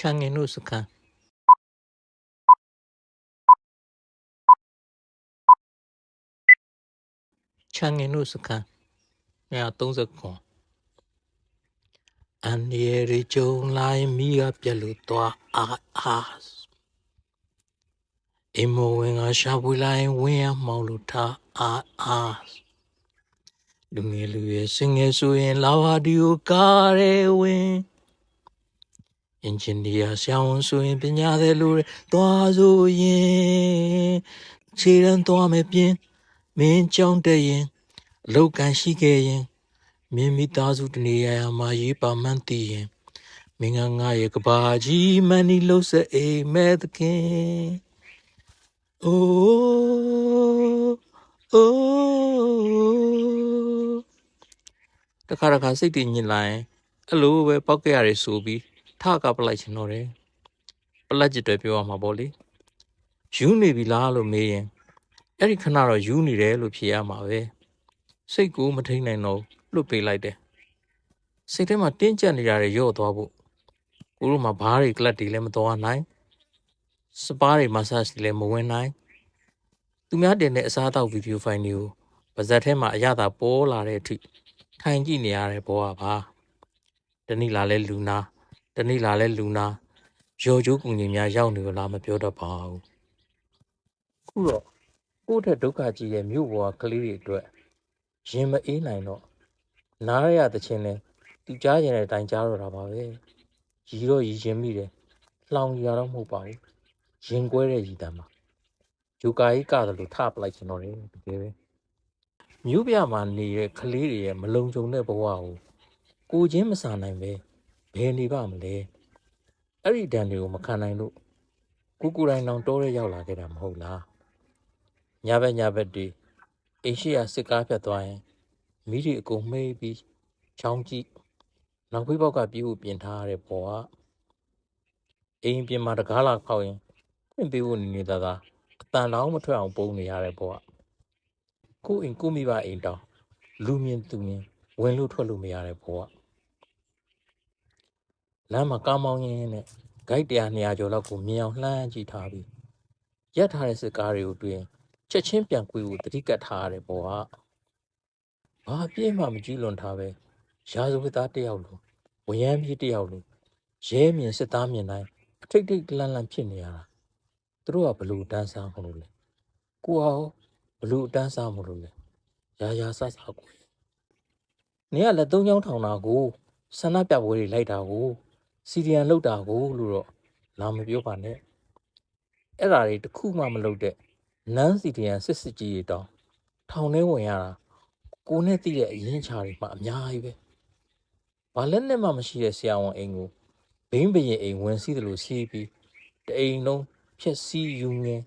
Changenusuka. Changenusuka. Yeah, don't go. And the region lie me up yalutua as. Emoing a shabulai where Mauluta as. Lumilu sing a swing lava do care wing. Engineer sound swing pinya de lure, toazo yin. Chiran to me pin, min chong de yin. Look and she gayin. Mimi tazu tnia ma yi pa manti. Minga yakabaji mani losa a medkin. Oh, oh. The Karaka city in line. Hello, where pocket are subi. Talk up like nore. Alleged to my body. You may be lalo me. Eric Canaro, you need a look here, my way. Say go, Matina, no, look be like that. Say them a tinge and your double. Guru ma bari gladi lem to nine. Sabari massage lem when nine. To me, I didn't start out with you find you. But that him a yada ball are a tree. Tiny near a boa. The Nilale Luna. The Nilale Luna. Jojo Kunya young new lama build up. Kuro. Good at Dukaji and you were clearly to it. Jim in I know. Naria the chene. The giant at Danjaro about it. Giro is Jimmy. Long yaram mobile. Jinguere Yidama. You guys got to tap like you know. Mubia man near Cleary Malone to never wow. Go James and I may. Penny Bamley. Every Daniel Macana. Kukurai non Dore Yala get them hola. Nyabedi. Asia Sikapia Twine. Media go maybe. Chongy. Now people got you being tired, boy. Ain't been Madagala calling. Couldn't be one neither. Stand out to our bony boy. Go in Kumiba ain't down. Lumian to me. When you told me are a boy. Lama come on in it. Guide the Aniajola meow langy tabby. Yet has a carry doing. Champion we would take at her boa. Ah, be mamma Gilon Tabe. Shaz with that diablo. We am ye diablo. Jamie and Setami and I. Take the Glan Pinia. Throw up a blue dance on Hulule. Go blue dance on Hulule. Yaya Sasa. Near the Don Town go. Sanapia very later go. Syrian Loda go, Luro. Lam Yopane. Era the Kuma Malode. Nancy and Sissy down. Town Ewa. Go net the yin charity, ma yabe. Balene mamma she is young angle. Baby a when see the Lucy. The ain't no, just see you.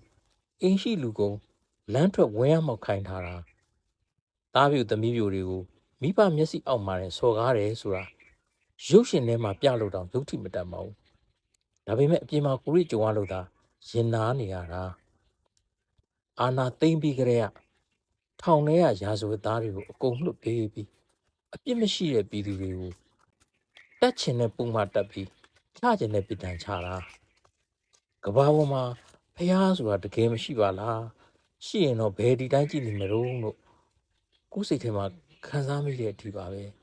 Ain't she lugo? Land to where more kind hara. Davi the Mibu. Mipa Messi out mare, so gare sura. Yoshin nema pialo down, duty madamo. Davi met Pima Kuri Joaloda. Yenaniara. Anna Timbi Grea. Town air jazz with Dario, go look baby. A Pimashi a bidi. That in a puma tabi. Charging a bit and chara. Gabawama. Payas were the game Shivala. She ain't no baby dancing in the room. Kusitema Kazami Tibabe.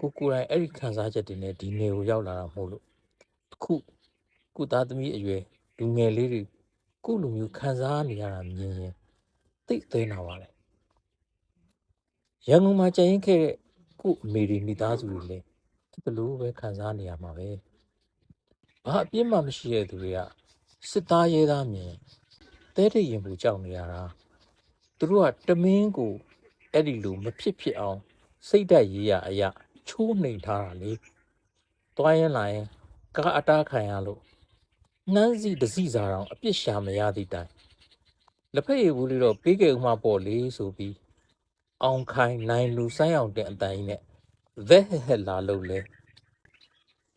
Kukura Eric Kazaja in a dinner Yala Molo. Ku Kudadmi away. Do me lady. Kulum you Kazania and Take the Nawale. Young Macha Cook made me that's really. The Luve Kazania Mave. But be mamma she do ya. Sita yeda me. Daddy you Jamiara. Through a Domingo. Eddie Loom a pip on. Say that ya. Chu name tarly. Twain line. Ka atakayalo. Nancy the Caesar a pishamaya di die. The pay will big my body so be. On kind 9 Lucay out the dine. Vehela lole.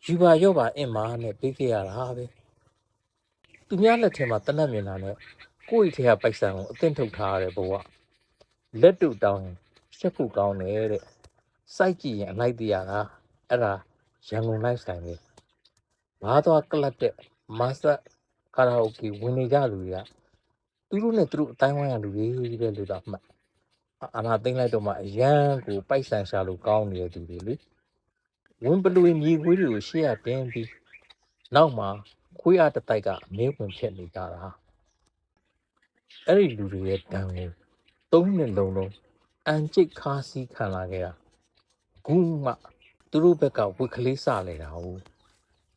Juba yoba Emma and a big air have. To me, let him at the Naminane. Go it here by some attentive tar boa. Let do down. Shepu down air. Psyche and like the era. Young lifestyle. ဘာသွားကလတ်တဲ့မတ်ဆက်ကာရာအိုကေဝင်နေကြလူတွေကသူတို့နဲ့သူတို့အတိုင်းဝိုင်းရလူတွေတဲ့လူတော့မှတ်အာနာသိမ့်လိုက်တော့မှအရန်ကိုပိုက်ဆန်ရှာလို့ကောင်းနေတဲ့သူတွေလေဝင်ပလူမြေခွေးတွေကိုရှေ့ရတင်းပြီးနောက်မှာခွေးအားတစ်တိုက်ကမဲဝင်ဖြစ်နေကြတာအဲ့ဒီလူတွေရဲ့တန်ကိုသုံးနှစ်လုံးလုံးအန်ကျိတ်ခါစီးခံလာခဲ့တာခုမှသူတို့ဘက်ကဝစ်ကလေးစလဲတာဟုတ်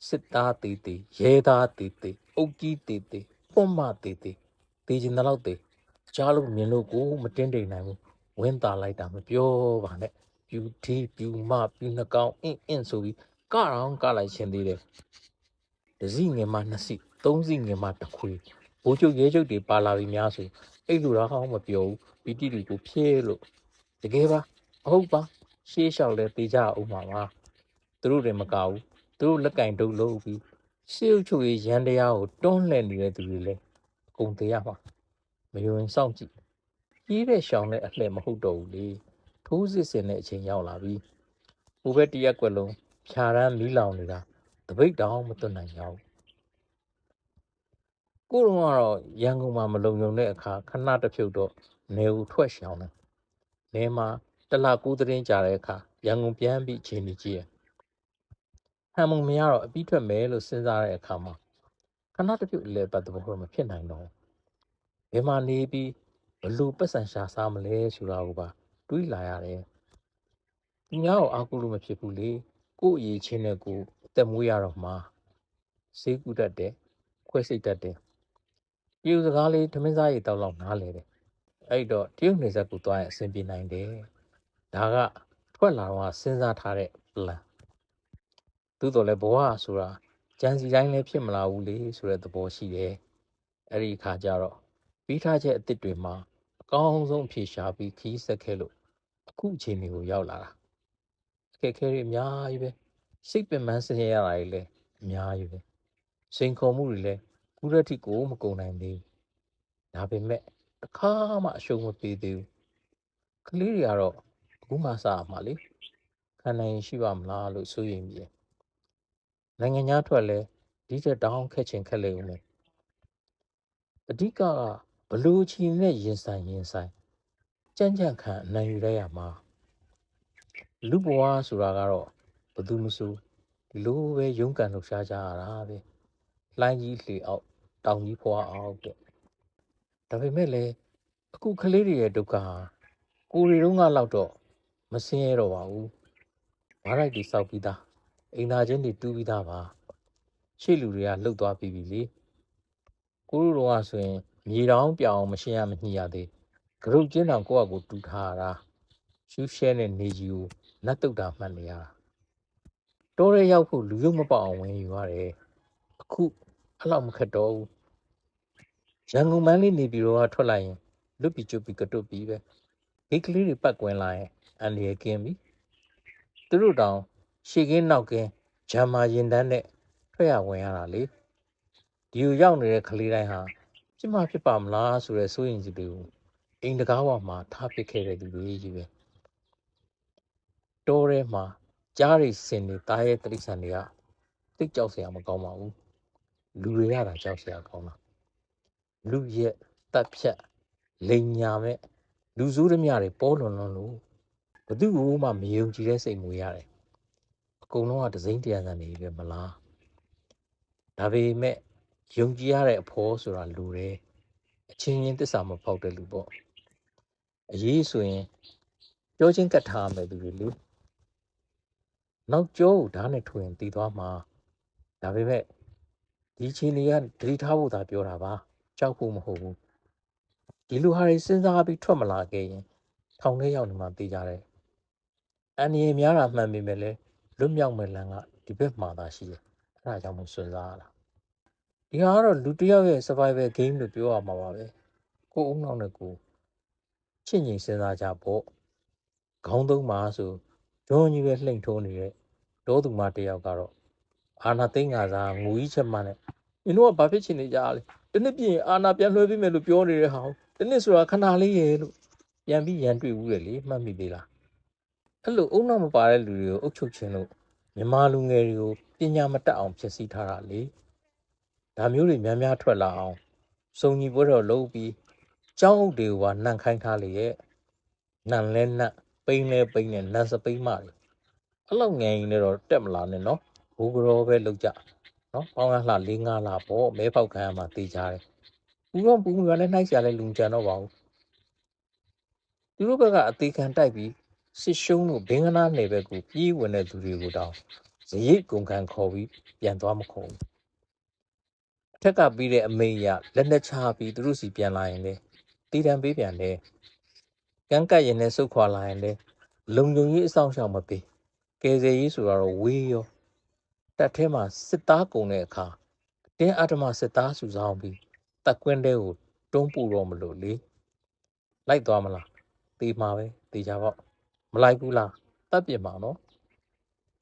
စစ်သားတေးတေးရဲသားတေးတေးအုတ်ကြီးတေးတေးပွန်မတေးတေးတေးချင်တဲ့လောက်တေးကြားလို့မြင်လို့ကိုမတင်းတိမ်နိုင်ဘူးဝင်းတာလိုက်တာမပြောပါနဲ့ပြူတီပြူမပြူနှကောင်အင်းဆိုပြီးကလိုက်ရှင်သေးတယ်တစည်းငယ်မှနှစ်စီသုံးစီငယ်မှတစ်ခွေဘိုးချုပ်ရဲချုပ်တွေပါလာပြီးများဆိုအဲ့လိုတော့ဟောင်းမပြောဘူးပီတိတွေကိုဖြဲလို့တကယ်ပါအဟုတ်ပါရှေးလျှောက်လဲပေးကြအောင်ပါပါသူတို့တွေမကဘူးသူတို့လက်ကင်တုပ်လို့ပြီးရှေးဥချုပ်ရေးရန်တရားကိုတွန်းလှန်နေတဲ့သူတွေလဲအကုန်တရားမှာမယုံစောင့်ကြည့်ကြီးတဲ့ရှောင်းတဲ့အလှဲ့မဟုတ်တော့ဘူးလေထိုးစစ်စင်တဲ့အချိန်ရောက်လာပြီဟိုဘက်တရက်ကွက်လုံးဖြာရမ်းမီးလောင်နေတာတပိတ်တောင်မသွတ်နိုင်ကြဘူးကိုတော့ကတော့ရန်ကုန်မှာမလုံုံတဲ့အခါခဏတစ်ဖြုတ်တော့နေဦးထွက်ရှောင်းတယ်နေမှာတလကူးသတင်းကြတဲ့အခါရန်ကုန်ပြန်ပြီးချိန်ကြီးရဟန်မုံမရတော့အပြီးထွက်မယ်လို့စဉ်းစားတဲ့အခါမှာခဏတစ်ဖြုတ်လေပတ်သဘောတော့မဖြစ်နိုင်တော့ဘယ်မှာနေပြီးဘလို့ပတ်စံရှာစားမလဲဆိုတာကိုပါတွေးလာရတယ်ဒီများကိုအားကိုးလို့မဖြစ်ဘူးလေကို့အရေးချင်းနဲ့ကိုအသက်မွေးရတော့မှာစေးကူတတ်တယ်ခွဲစိတ်တတ်တယ်ပြူစကားလေးထမင်းစားရည်တောက်လောက်နားလေတယ်အဲ့တော့တရုတ်နေဆက်ကိုသွားရင်အဆင်ပြေနိုင်တယ်ဒါကထွက်လာတော့စဉ်းစားထားတဲ့ plan သို့တော်လည်းဘဝဆိုတာကြံစီတိုင်းလည်းဖြစ်မလာဘူးလေဆိုတဲ့သဘောရှိတယ်အဲ့ဒီအခါကျတော့ပြီးထားချက်အစ်စ်တွေမှာအကောင်းဆုံးဖြေရှားပြီးခီးဆက်ခဲ့လို့အခုအချိန်တွေကိုရောက်လာတာအခက်အခဲတွေအများကြီးပဲစိတ်ပင်ပန်းဆင်းရဲရတာတွေလည်းအများကြီးပဲစိန်ခေါ်မှုတွေလည်းခုတည်းထိကိုမကုန်နိုင်သေးဘူးဒါပေမဲ့တစ်ခါမှအရှုံးမပေးသေးဘူးကလေးတွေကတော့အခုမှစရမှာလေခံနိုင်ရှိပါမလားလို့စိုးရိမ်ပြီးနိုင်ငံခြားထွက်လဲဒီတက်တောင်းခက်ချင်ခက်လေဦးမယ်အဓိကဘလို့ချီနဲ့ရင်ဆိုင်ကြံ့ခံအနိုင်ယူလိုက်ရမှာလူဘဝဆိုတာကတော့ဘသူမဆိုဒီလိုပဲရုန်းကန်လှူရှားကြရတာပဲလှိုင်းကြီးလှေအောက်တောင်ကြီးဖွာအောက်တဲ့ဒါပေမဲ့လည်းအခုကလေးတွေရဲ့ဒုက္ခဟာကိုရီတုန်းကလောက်တော့မဆင်းရဲတော့ပါဘူးဘားရိုက်တွေစောက်ပြီးသားအိမ်သားချင်းတွေတူးပြီးသားပါရှေ့လူတွေကလှုပ်သွားပြီးပြီလေကိုရီတုန်းကဆိုရင်မြေတောင်ပြောင်မရှင်းရမညှိရသေးဂရုတ်ကျင်းတောင်ကိုယ့်အကူတူထားရတာရှူးရှဲနဲ့နေကြီးကိုနတ်တုတ်တာမှတ်နေရတာတောထဲရောက်ဖို့လူရုပ်မပေါအောင်ဝင်ယူရတယ်အခုအဲ့လောက်မခက်တော့ဘူးရန်ကုန်မန်းလေးနေပြီးတော့ထွက်လိုက်ရင်လွတ်ပြီးကျွတ်ပြီးကတွတ်ပြီးပဲဂိတ်ကလေးတွေပတ်ကွင်းလာရင်အန်ရကင်းပြီသူတို့တောင်ရှေ့ကင်းနောက်ကင်းဂျမ်မာရင်တန်းနဲ့ထွက်ရဝင်ရတာလေဒီကိုရောက်နေတဲ့ကလေးတိုင်းဟာဖြစ်ပါမလားဆိုတဲ့စိုးရင်စီတွေကိုအိမ်တကားဝမှာထားပစ်ခဲ့တဲ့သူတွေကြီးပဲတောထဲမှာကြားရီစင်နေတားရဲ့တိရစ္ဆာန်တွေကသိကြောက်စရာမကောင်းပါဘူးလူတွေရတာကြောက်စရာကောင်းတာလူရက်တပ်ဖြတ်လိန်ညာမဲ့လူစိုးဓမြတွေပေါ်လွန်လို့ဘသူ့ကိုမှမယုံကြည်တဲ့စိတ်မွေးရတယ်အကုန်လုံးကဒစိမ့်တရားဆန်နေပြီမလားဒါပေမဲ့ယုံကြည်ရတဲ့အဖော်ဆိုတာလူတယ်အချင်းချင်းသစ္စာမဖောက်တဲ့လူပေါ့အရေးဆိုရင်ပြောချင်းကတ်ထားမယ်သူတွေလေနောက်ကျောကိုဓာတ်နဲ့ထွင်တည်သွားမှာဒါပေမဲ့ဒီချင်းတွေကဒတိထားဖို့သာပြောတာပါကြောက်ဖို့မဟုတ်ဘူးဒီလူဟာတွေစဉ်းစားပြီးထွက်မလာခဲ့ရင်ထောင်ထဲရောက်နေမှသိကြတယ်အန်ရီများတာမှန်ပေမဲ့လည်းလွတ်မြောက်မဲ့လမ်းကဒီဘက်မှာသာရှိတယ်အဲ့ဒါကြောင့်မို့စဉ်းစားရတာဒီဟာကတော့လူတစ်ယောက်ရဲ့ survival game လို့ပြောရမှာပါပဲကိုယ်အုံနောက်နဲ့ကိုချင့်ငိမ်စဉ်းစားကြပေါ့ခေါင်းသုံးပါဆိုဂျွန်ကြီးပဲလှိမ့်ထိုးနေတဲ့ဒေါသူမတယောက်ကတော့အာနာသိန်းကစားငူကြီးချက်မှနဲ့မင်းတို့ကဘာဖြစ်ချင်နေကြလဲတနစ်ပြင်းအာနာပြန်လွှဲပေးမယ်လို့ပြောနေတဲ့ဟာတနစ်ဆိုတာခဏလေးရဲ့လို့ပြန်ပြီးရန်တွေ့ဦးတယ်လေမှတ်မိသေးလားအဲ့လိုအုံနောက်မပါတဲ့လူတွေကိုအုပ်ချုပ်ခြင်းလို့ မြန်မာလူငယ်တွေကိုပညာမတတ်အောင်ဖြစ်စည်းထားတာလေဒါမျိုးတွေများများထွက်လာအောင်စုံညီပွဲတော်လုပ်ပြီးကျောင်းအုပ်တွေကိုပါနှံ့ခိုင်းထားလေရဲ့နှံလဲနှံ့ပိန်းလဲပိန်းနဲ့နတ်စပိန်းမတွေအဲ့လောက်ငယ်ရင်တော့တက်မလာနဲ့နော်ဘူကရောပဲလောက်ကြနော်ပေါင်းရလှ၄-၅လပေါ့မဲပေါက်ခံရမှာတေးကြတယ်ဘူးတော့ဘူးကလည်းနှိုက်ရှာလဲလူကြံတော့ပါဘူးသူတို့ဘက်ကအသေးခံတိုက်ပြီးစစ်ရှုံးလို့ဘင်္ဂနာနယ်ဘက်ကိုပြေးဝင်တဲ့သူတွေကိုတောင်ဇရိတ်ကုန်ခံခေါ်ပြီးပြန်သွားမခေါ်ဘူးအထက်ကပြီးတဲ့အမိန့်အရလက်လက်ချပြီးသူတို့စီပြန်လာရင်လေတီတံပေးပြန်တယ်ကန်းကတ်ရင်နဲ့စုတ်ခွာလာရင်လေလုံုံကြီးအဆောင်ရှောင်မပေးကယ်ဆယ်ရေးဆိုတော့ဝေးရောတက်ထဲမှာစစ်သားကုန်တဲ့အခါအတင်းအဓမ္မစစ်သားစုဆောင်ပြီးတက်ကွင်းတဲကိုတွန်းပူတော့မလို့လေလိုက်သွားမလားတေးမှာပဲတေးကြပေါ့မလိုက်ဘူးလားတပ်ပြစ်မှာနော်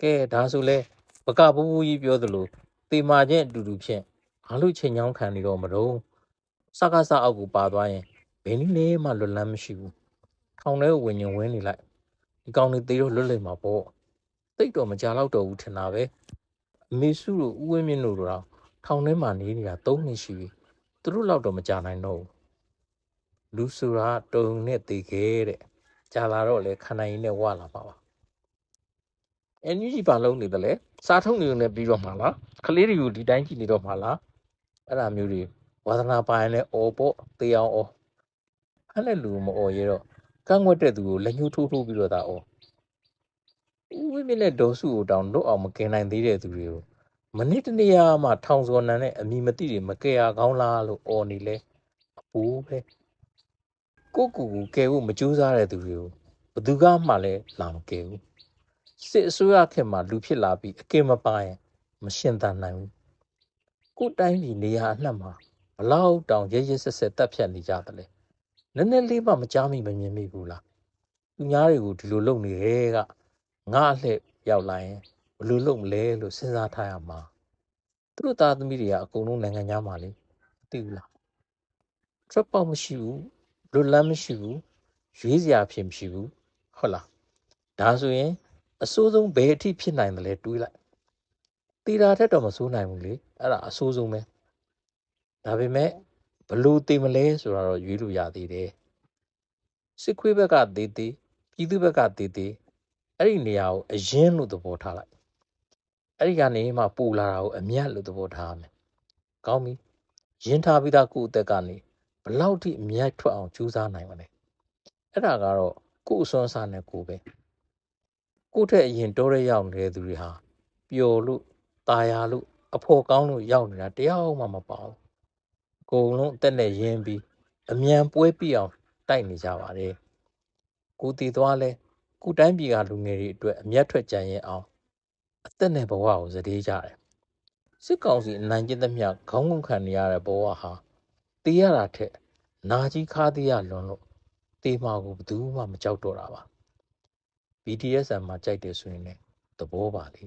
ကဲဒါဆိုလဲဘကဘူးဘူးကြီးပြောသလိုတေးမာချင်းအတူတူဖြင့်ဘာလို့ချိန်ချောင်းခံနေတော့မတော့စကားစအောက်ကိုပါသွားရင်ဘယ်နည်းနဲ့မှလွတ်လန်းမရှိဘူးထောင်ထဲကိုဝင်ရင်ဝင်နေလိုက်ဒီကောင်တွေတေးတော့လွတ်လိမ့်မှာပေါ့တိတ်တော့မကြတော့တော့ဘူးထင်တာပဲအမေစုတို့ဦးဝင်းမြင့်တို့တော့ထောင်ထဲမှာနေနေတာ3နှစ်ရှိပြီသူတို့လောက်တော့မကြနိုင်တော့ဘူးလူဆိုတာတုံနဲ့တေခဲ့တဲ့ကြာလာတော့လေခန္ဓာရည်နဲ့ဝလာပါပါNUG ဘာလုံးနေတယ်လဲစားထုံနေုံနဲ့ပြီးတော့မှာလားကလေးတွေကိုဒီတိုင်းကြည့်နေတော့မှာလားအဲ့ဒါမျိုးတွေဝါသနာပါရင်လည်းအော်ပေါ့တေးအောင်အော်အဲ့လည်းလူမအော်ရတော့ကန့်ွက်တဲ့သူကိုလက်ညှိုးထိုးပြီးတော့ဒါအော်ဦးဝင်းမြင့်နဲ့ဒေါ်စုကိုတောင်လွတ်အောင်မကင်နိုင်သေးတဲ့သူတွေကိုမနစ်တနေ့မှထောင်စော်နံနဲ့အမိမတိတွေမကယ်ရကောင်းလားလို့အော်နေလဲအပူပဲကိုကူကယ်ဖို့မကြိုးစားတဲ့သူတွေကိုဘသူကမှလည်းလာမကယ်ဘူးစစ်အစိုးရခေတ်မှာလူဖြစ်လာပြီးအကင်မပါရင်မရှင်သန်နိုင်ဘူးကိုတိုင်းပြည်နေရာအနှံ့မှာဘလောက်တောင်ရရဆက်ဆက်တက်ဖြတ်နေကြတယ်လေနည်းနည်းလေးမှမကြားမိမမြင်မိဘူးလားသူများတွေကိုဒီလိုလုပ်နေရဲကငါအလှည့်ရောက်လာရင်ဘယ်လိုလုပ်မလဲလို့စဉ်းစားထားရမှာသူတို့သားသမီးတွေကအကုန်လုံးနိုင်ငံသားမှာလေမသိဘူးလားထွက်ပေါက်မရှိဘူးလွတ်လန်းမရှိဘူးရွေးစရာဖြစ်မရှိဘူးဟုတ်လားဒါဆိုရင်အဆိုးဆုံးဘယ်အထိဖြစ်နိုင်တယ်လဲတွေးလိုက်တီတာထက်တော့မဆိုးနိုင်ဘူးလေအဲ့ဒါအဆိုးဆုံးပဲဒါပေမဲ့ဘလို့သိမလဲဆိုတော့ရွေးလို့ရသေးတယ်စစ်ခွေးဘက်ကသေးသေးပြည်သူဘက်ကသေးသေးအဲ့ဒီနေရာကိုအရင်လို့သဘောထားလိုက်အဲ့ဒီကနေမှပူလာတာကိုအမြတ်လို့သဘောထားရမယ်ကောင်းပြီရင်ထားပြီးသားကိုယ့်အသက်ကနေဘလောက်ထိအမြတ်ထွက်အောင်ကြိုးစားနိုင်မလဲအဲ့ဒါကတော့ကိုယ့်အစွမ်းစားနဲ့ကိုယ်ပဲကိုယ့်ထက်အရင်တောရဲရောက်နေတဲ့သူတွေဟာပျော်လို့ตายရလို့အဖို့ကောင်းလို့ရောက်နေတာတယောက်မှမပါဘူးအကုန်လုံးအသက်နဲ့ရင်းပြီးအမြန်ပွဲပြအောင်တိုက်နေကြပါတယ်ကိုတည်သွားလဲကိုတိုင်းပြည်ကလူငယ်တွေအတွက်အမျက်ထွက်ကြရင်အောင်အသက်နဲ့ဘဝကိုစတေးကြတယ်စစ်ကောင်စီအနိုင်ကျင့်သမျှခေါင်းငုံခံနေရတဲ့ဘဝဟာတေးရတာထက်နာကြီးခါးသေးရလွန်လို့တေးမှာကိုဘယ်သူမှမကြောက်တော့တာပါBDSM မှာကြိုက်တယ်ဆိုရင်လည်းသဘောပါလေ